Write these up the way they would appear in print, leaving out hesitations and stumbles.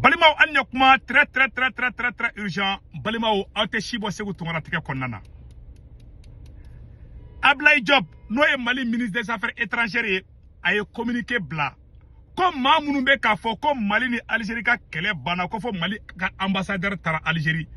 Balimao anyakuma très urgent. Balimao ante shibo segu tungara tike konana. Ablaye Diop, noye Mali ministre des Affaires étrangères a communiqué bla. Comme Mamounoumbe ka fo comme Mali ni Algérie ka kele bana ko fo Mali ka ambassadeur tara Algérie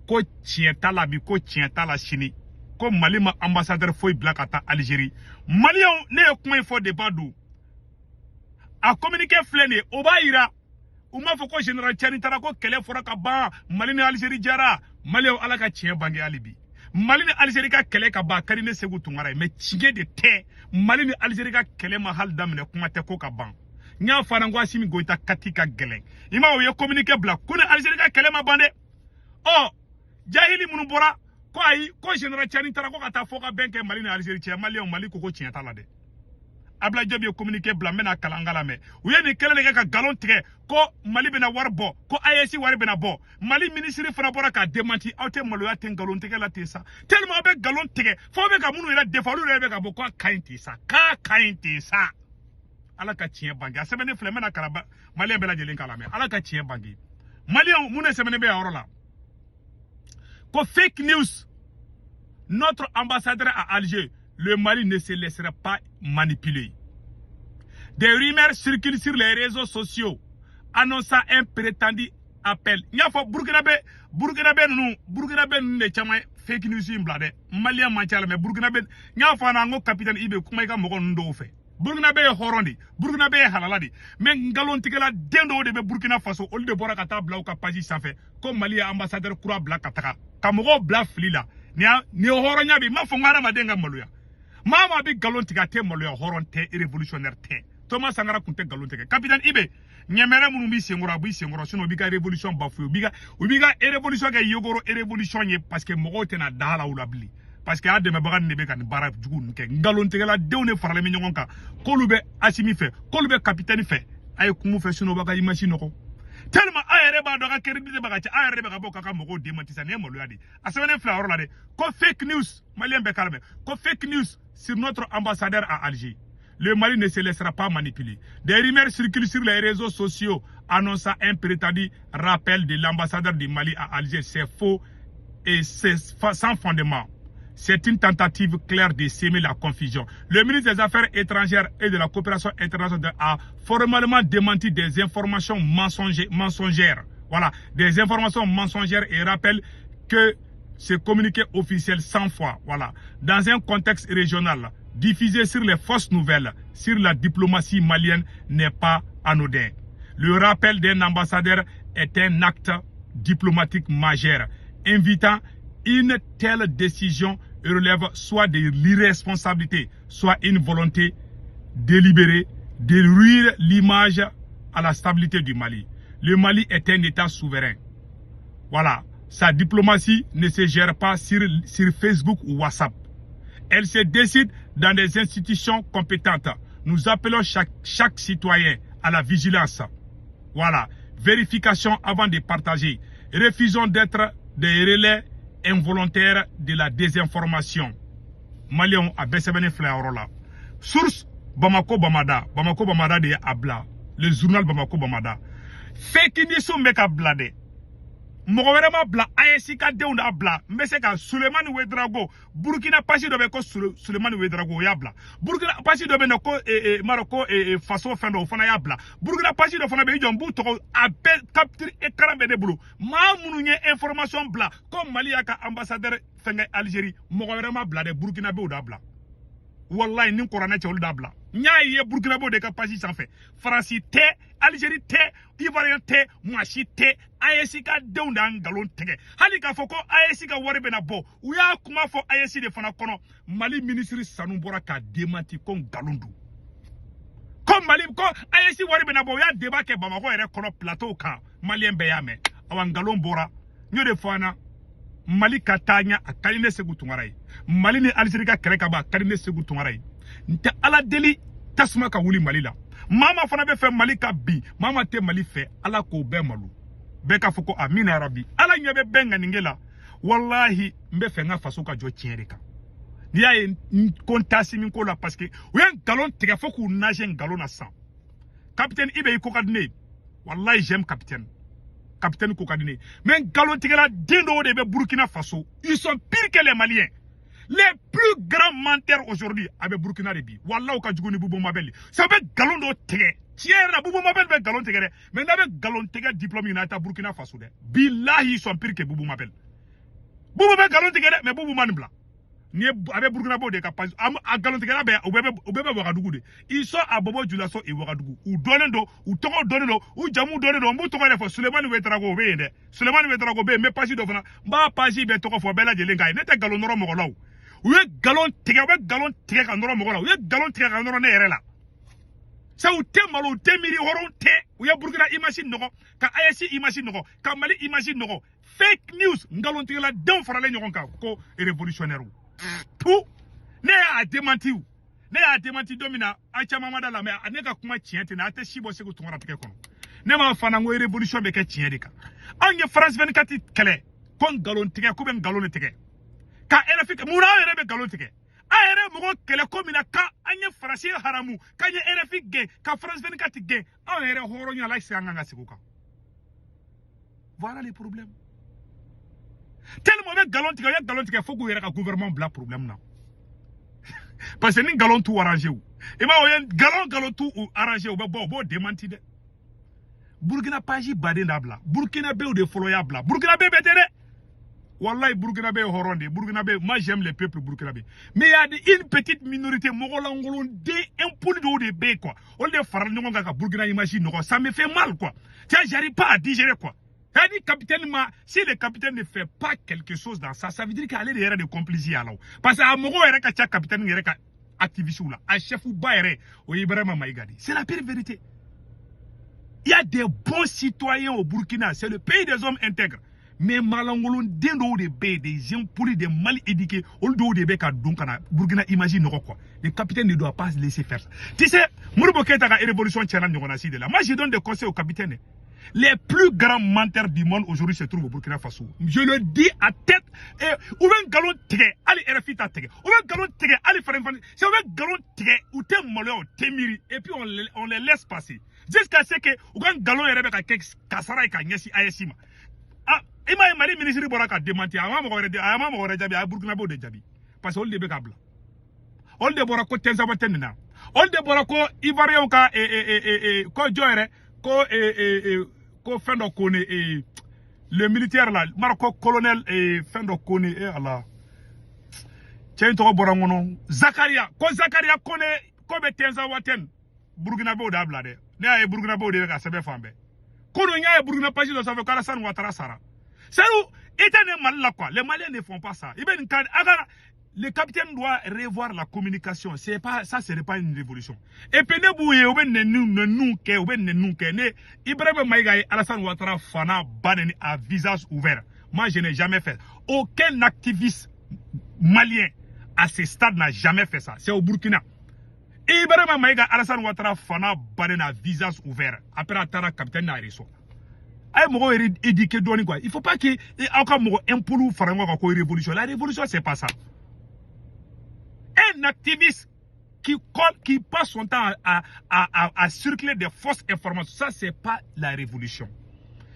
ko tienta la bi ko tienta la chini. Comme Mali ma ambassadeur foi bla kata Algérie. Mali ne kuma fo débat dou. A communiqué flene obaira. Uma foko général Tiani tara ko kele fora ka ba Mali ni Algérie jara Mali o ala ka tien bangi alibi Mali ni Algérie ka kele ka ba karine segu tungara mais tien de te Mali ni Algérie ka kele ma hal damne kuma te ko ka ban nya fana ngwa simi goita katika gelen ima o ye communiquer bla kuna Algérie ka kele ma bande oh jahili munu bora ko ayi ko général Tiani tara ko ka ta foka benke Mali ni Algérie tien Mali o Mali ko tien ta la de Ablaye Diop ye communiqué bla mena kalangala me uye ni kele ka galon tige ko Mali bena warbo ko AEC wari bena bo Mali ministre fana bora ka démenti auté maloya ten galon tige la tesa tellement be galon tige fo be ka munu ila defalu be ka bo ko kainti sa ala ka tien bangi a semene flemme na kalaba Mali bela jelen kala me ala ka tien bangi Mali munu semene be awrola ko fake news notre ambassadeur à Alger le Mali ne se laissera pas manipuler. Des rumeurs circulent sur les réseaux sociaux annonçant un prétendu appel. Nyafo Burkinabe ne chama fake news imblade. Malien manchala me Burkinabe nyafo na ngo capitaine ibe kuma ka mogo ndo fe. Burkinabe horondi, Burkinabe halaladi. Mais ngalon tikela dendo de be Burkina Faso ol de bora kata bla ka page sanfé comme Mali ambassadeur kura bla kataka. Ka mogo bla flila. Ni horonya bi ma fo ngara madenga maluya. Mama bi galon tiga te molo ya horon te révolutionnaire te Thomas Sankara kunte galon tiga capitaine Ibe nyemere munu bi sengora sino bi ka révolution bafu bi ga révolution ga yogoro révolution ye parce que mogo te na dala ou labli parce que ade me bagan ne be kan bara jugu nke galon tiga la dewne farale mi ngonka kolube asimi fe kolube capitaine fe ay kumu fe sino baga imagine ko tellement ayere ba do ka crédit ba ka ayere ba ka boka ka mogo démenti sa ne molo ya di asene flower la de ko fake news malien be kalme ko fake news sur notre ambassadeur à Alger. Le Mali ne se laissera pas manipuler. Des rumeurs circulent sur les réseaux sociaux annonçant un prétendu rappel de l'ambassadeur du Mali à Alger. C'est faux et c'est sans fondement. C'est une tentative claire de s'aimer la confusion. Le ministre des Affaires étrangères et de la coopération internationale a formellement démenti des informations mensongères. Voilà, des informations mensongères et rappelle que ce communiqué officiel 100 fois, voilà, dans un contexte régional, diffusé sur les fausses nouvelles, sur la diplomatie malienne n'est pas anodin. Le rappel d'un ambassadeur est un acte diplomatique majeur, invitant une telle décision relève soit de l'irresponsabilité, soit une volonté délibérée de ruire l'image à la stabilité du Mali. Le Mali est un État souverain. Voilà. Sa diplomatie ne se gère pas sur Facebook ou WhatsApp. Elle se décide dans des institutions compétentes. Nous appelons chaque citoyen à la vigilance. Voilà. Vérification avant de partager. Refusons d'être des relais involontaires de la désinformation. Malion a Bessebene Flaorola. Source Bamako Bamada. Bamako Bamada de Abla. Le journal Bamako Bamada. Fake news meka blade. Mogo wɛrɛ bla AEC ka denw da bla mbese ka Sulemani Ouedraogo Burkina Faso dɔ bɛ ko Sulemani Ouedraogo o y'a bla Burkina Faso dɔ bɛ na ko Maroko faso fɛn dɔ o fana y'a bla Burkina Faso dɔ fana bɛ i jɔ n b'u tɔgɔ a bɛɛ capture écran bɛ ne bolo maa minnu ye information bla ko Mali y'a ka ambassadeur fɛnkɛ Algérie mogo wɛrɛ bla dɛ Burkina bɛ o da bla wallahi ni kuranɛ cɛ olu da bla nya ye Burkina bɛ o de ka page sanfɛ Faransi tɛ Algérie tɛ Ivoirien tɛ maa si tɛ AEC ka denw da ngalon tigɛ hali k'a fɔ ko AEC ka wari bɛna bɔ u y'a kuma fɔ AEC de fana kɔnɔ Mali ministre Sanu bɔra ka démenti ko ngalon don ko Mali ko AEC wari bɛna bɔ u y'a débat kɛ Bamako yɛrɛ kɔnɔ plateau kan Malien bɛɛ y'a mɛn awa ngalon bɔra n y'o de fɔ an na Mali ka taa ɲɛ a ka di ne Segu Tunkara ye Mali ni Algérie ka kɛlɛ ka ban a ka di ne Segu Tunkara ye n tɛ Ala deli tasuma ka wuli Mali la mama fana bɛ fɛ Mali ka bin mama tɛ Mali fɛ Ala k'o bɛɛ malo bɛɛ ka fɔ ko amina rabi Ala ɲɛ bɛ bɛɛ ŋaninge la wallahi n bɛ fɛ n ka faso ka jɔ tiɲɛ de kan n'i y'a ye n ko n taasi min ko la parce que u ye ngalon tigɛ fo k'u nage ngalon na san capitaine Ibe i ko ka di ne ye wallahi j'aime capitaine capitaine Kokadine. Mais galon tigela dendo de Burkina Faso, ils sont pires que les Maliens. Les plus grands menteurs aujourd'hui avec Burkina Rebi. Wallah ka juguni Boubou Mabel. Ça veut galon do tigé. Tiens, Boubou Mabel veut galon tigé. Mais n'avait galon tigé diplôme à Burkina Faso. Billahi ils sont pires que Boubou Mabel. Boubou Mabel galon tigé mais Boubou Manbla. Ni avec Burkina Faso de capacité à galon tigé au bébé Ouagadougou. Ils sont à Bobo Dioulasso et Ouagadougou. Ou Donendo, ou Togo Donendo, ou Jamou Donendo, ou Togo Refo, Suleiman Ouetrago Bende. Suleiman Ouetrago Bende, mais pas si d'offre. Bah pas si Betoko for Bella de Lenga. N'était galon noro Mogolao. Ou est galon tigé à noro Mogolao. Ou est galon tigé à noro Nerela. Ça ou te malo, te miri horon te. Ou ya Burkina imagine noro. Ka ASI imagine noro. Ka Mali imagine noro. Fake news. Galon tigé la don farale nyoronka. Ko révolutionnaire. Tout ne a démenti ou ne a démenti domina a chama madala mais ne ka kuma tiente na ate shibo se ko tongra teke kono ne ma fana ngo révolution be ke tiente ka anye France 24 kele kon galon teke ko ben galon teke ka RFI mura ere be galon teke a ere mo kele ko mina ka anye France haramu ka nye RFI ge ka France 24 ge a ere horo nya la sanga nga sikuka. Voilà les problèmes. Tellement de galon tigé, faut que le gouvernement bla problème là. Parce que ni galon tout arrangé ou. Et ma oyen galon tout arrangé ou bon démenti de. Burkina Faso badé nabla. Burkina Faso de foloya bla. Burkina Faso bétéré. Wallahi Burkina Faso horonde. Burkina Faso, moi j'aime les peuples burkinabé. Mais il y a une petite minorité mogolangolon des impôts de bé quoi. On les fera n'onga Burkina imagine ça me fait mal quoi. Tiens, j'arrive pas à digérer quoi. Capitaine, si le capitaine ne fait pas quelque chose dans ça, ça veut dire qu'il y a des complicités alors. Parce que à mon capitaine, il y a activiste là, à chef ou baïré, au Ibrahima Maïgadi. C'est la pire vérité. Il y a des bons citoyens au Burkina, c'est le pays des hommes intègres. Mais malangolon dendo de bé, des gens polis, des mal éduqués, au dos de bé, donc Burkina imagine quoi. Le capitaine ne doit pas se laisser faire ça. Tu sais, Mouribo Keita a une révolution tchérane de là. Moi, je donne des conseils au capitaine. Les plus grands menteurs du monde aujourd'hui se trouvent au Burkina Faso. Je le dis à tête. Ou bien galon tigé, allez RFI ta tigé. Ou bien galon tigé, allez faire un fan. C'est ou bien galon tigé, ou t'es molé, ou t'es miri. Et puis on les laisse passer. Jusqu'à ce que, ou bien galon RFI ka kasara ka nyesi ayesima. Ah, ima mari ministre boraka démenti. Ama mo jabi, a Burkina Faso de jabi. Parce qu'on le débé kabla. On le borako tenza batenina. On le borako ivoirien ka ko joere. Ko fendo kone le militaire là marco colonel fendo kone ala tiens to borangono Zakaria kone ko be tenza waten Burkina Faso da blade ne ay Burkina Faso de ka sebe fambe kono nya Burkina Faso do savait kala san watara sara c'est où éternel mal là quoi les Maliens ne font pas ça ibn kan aga le capitaine doit revoir la communication. C'est pas ça, ce n'est pas une révolution. Et puis ne bouye ou ben ne Ibrahima Maïga et Alassane Ouattara fana baneni à visage ouvert. Moi je n'ai jamais fait. Aucun activiste malien à ce stade n'a jamais fait ça. C'est au Burkina. Ibrahima Maïga Alassane Ouattara fana baneni à visage ouvert. Après Atara capitaine n'a reçu. Aïe mo éduqué doni quoi. Il faut pas que encore mo impolu farango ko révolution. La révolution c'est pas ça. Un activiste qui passe son temps à circuler des fausses informations, ça c'est pas la révolution.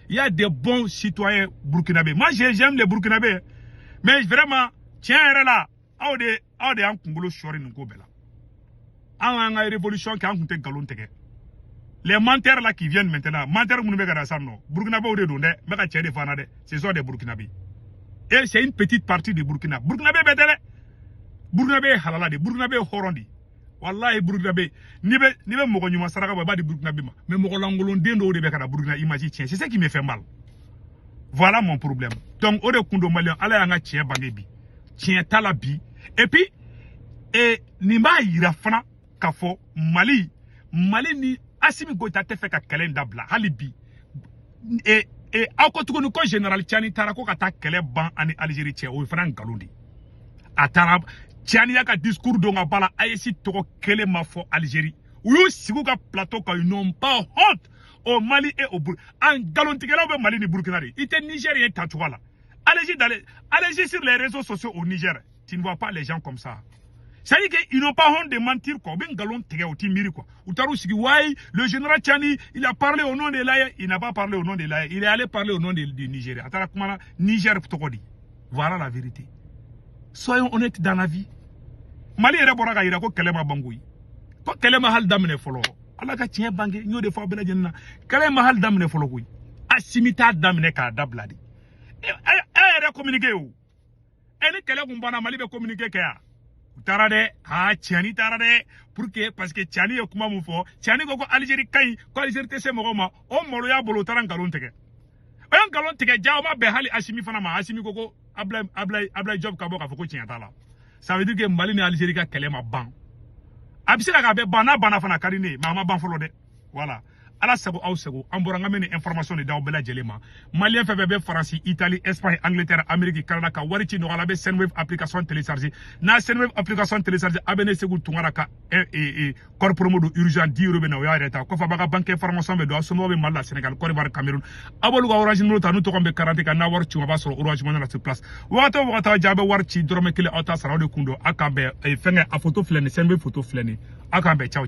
Il y a des bons citoyens burkinabés. Moi j'aime les burkinabés, mais vraiment, tiens là, on est en Congolo chori n'kobela. En révolution qui a un galon tege. Les menteurs là qui viennent maintenant, menteurs mounoube garasam non, burkinabé ou de donné, mais quand tu es des fanades, ce sont des burkinabés. Et c'est une petite partie du Burkina. Burkinabé bédele. Burkinabe halala de Burkinabe horondi wallahi Burkinabe nibe mogo nyuma saraka ba di Burkinabe ma mais mogo langolon dendo de be kada Burkina imagi tien c'est ça qui me fait mal. Voilà mon problème. Donc ode kundo malien ala nga tien bangebi tien talabi et puis ni ma yira fana kafo Mali ni Assimi Goïta te fait ka kelen dabla halibi et akotuko ko général Tiani Tarako kata kele ban ani Algérie tien o fana ngalondi atara Tiani yaka discours donga bala ayesi toko kele mafo Algérie. Ou sigu ka plateau ka ils n'ont pas honte au Mali et au Burkina. En galontigela au Mali ni Burkina. Il était Nigérien tatouala. Allez sur les réseaux sociaux au Niger. Tu ne vois pas les gens comme ça. Ça dit qu'ils n'ont pas honte de mentir, quoi. Ben galon tege au timiri, quoi. Outarou Wai, le général Tchani, il a parlé au nom de l'AE, il n'a pas parlé au nom de l'AE, il est allé parler au nom du Nigeria. Atara Kumana, Niger Ptokodi. Voilà la vérité. Soyons honnêtes dans la vie. Mali est d'abord à Irako Kelema Bangoui. Ko Kelema Hal Damne Folo. Allah ka tien bangé, nous de fois Beladjena. Kelema Hal Damne Folo. Asimita Damne Ka Dabladi. Et communiquer où? Et les Kelema Mali be communiquer Kaya. Tarade, Tchani Tarade, pour que, parce que Tchani est comme Moufo, Tchani Koko Algérie Kaï, ko Algérie Tessé Moroma, on Moroya Bolotaran Galon Teke. Un galon Teke, Jaoma Behali Asimi Fanama, Asimi Koko, Ablay Job Kaboka Foko Tiantala. Ça veut dire que Mali et Algérie ka Kelema Ban. Absila Gabe Bana Fana Karine, Mama Ban Folode. Voilà. À la sego, on va ramener information de Daobela Djelema. Malien fait bébé France, Italie, Espagne, Angleterre, Amérique, Canada, Warichi, Noralabe, Senwave application téléchargée. Na Senwave application téléchargée, Abene Segou Tungaraka et corps promo de urgent 10 euros na Oyareta. Kofa Baga banque information de Somo Mala, Sénégal, Côte d'Ivoire, Cameroun. Abolu Orange Nota, nous tombe 40 na Warchi, on va sur Orange Money sur place. Wata Jabe Warchi, Dromekele Ota, Sarao de Kundo, Akambe, et Fenge, a photo flène, Senwave photo flène. Akambe, ciao.